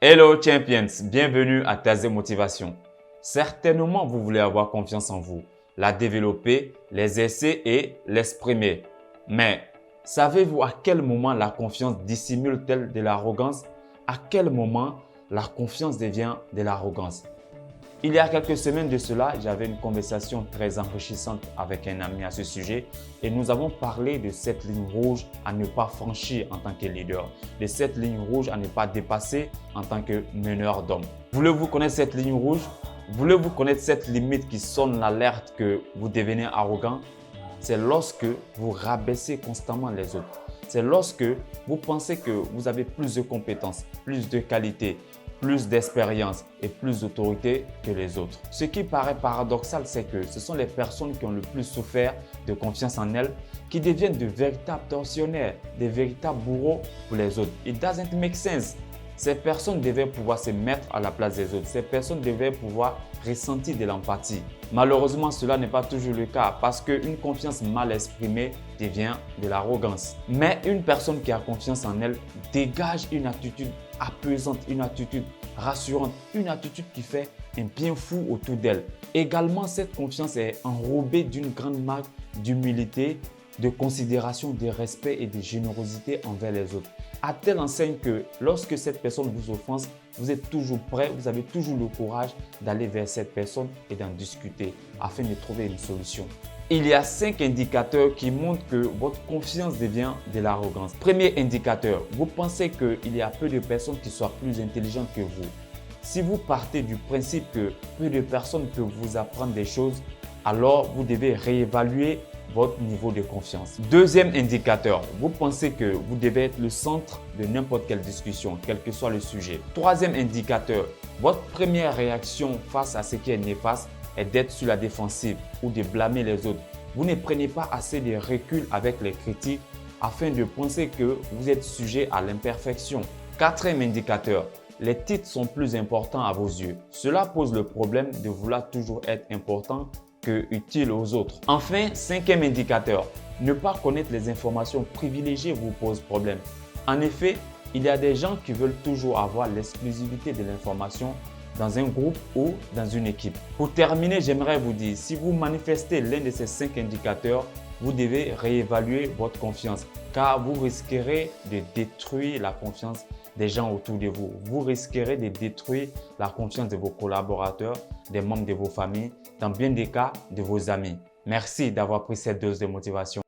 Hello Champions, bienvenue à Taze Motivation. Certainement, vous voulez avoir confiance en vous, la développer, l'exercer et l'exprimer. Mais savez-vous à quel moment la confiance dissimule-t-elle de l'arrogance? À quel moment la confiance devient de l'arrogance? Il y a quelques semaines de cela, j'avais une conversation très enrichissante avec un ami à ce sujet et nous avons parlé de cette ligne rouge à ne pas franchir en tant que leader, de cette ligne rouge à ne pas dépasser en tant que meneur d'hommes. Voulez-vous connaître cette ligne rouge? Voulez-vous connaître cette limite qui sonne l'alerte que vous devenez arrogant? C'est lorsque vous rabaissez constamment les autres. C'est lorsque vous pensez que vous avez plus de compétences, plus de qualités, plus d'expérience et plus d'autorité que les autres. Ce qui paraît paradoxal, c'est que ce sont les personnes qui ont le plus souffert de confiance en elles qui deviennent de véritables tortionnaires, des véritables bourreaux pour les autres. It doesn't make sense. Ces personnes devaient pouvoir se mettre à la place des autres. Ces personnes devaient pouvoir ressentir de l'empathie. Malheureusement, cela n'est pas toujours le cas parce qu'une confiance mal exprimée devient de l'arrogance. Mais une personne qui a confiance en elle dégage une attitude apaisante, une attitude rassurante, une attitude qui fait un bien fou autour d'elle. Également, cette confiance est enrobée d'une grande marque d'humilité, de considération, de respect et de générosité envers les autres. À telle enseigne que lorsque cette personne vous offense, vous êtes toujours prêt, vous avez toujours le courage d'aller vers cette personne et d'en discuter afin de trouver une solution. Il y a 5 indicateurs qui montrent que votre confiance devient de l'arrogance. Premier indicateur, vous pensez qu'il y a peu de personnes qui soient plus intelligentes que vous. Si vous partez du principe que peu de personnes peuvent vous apprendre des choses, alors vous devez réévaluer votre niveau de confiance. Deuxième indicateur, vous pensez que vous devez être le centre de n'importe quelle discussion, quel que soit le sujet. Troisième indicateur, votre première réaction face à ce qui est néfaste est d'être sur la défensive ou de blâmer les autres. Vous ne prenez pas assez de recul avec les critiques afin de penser que vous êtes sujet à l'imperfection. Quatrième indicateur, les titres sont plus importants à vos yeux. Cela pose le problème de vouloir toujours être important que utile aux autres. Enfin, cinquième indicateur, ne pas connaître les informations privilégiées vous pose problème. En effet, il y a des gens qui veulent toujours avoir l'exclusivité de l'information dans un groupe ou dans une équipe. Pour terminer, j'aimerais vous dire, si vous manifestez l'un de ces 5 indicateurs, vous devez réévaluer votre confiance car vous risquerez de détruire la confiance des gens autour de vous. Vous risquerez de détruire la confiance de vos collaborateurs, des membres de vos familles, dans bien des cas de vos amis. Merci d'avoir pris cette dose de motivation.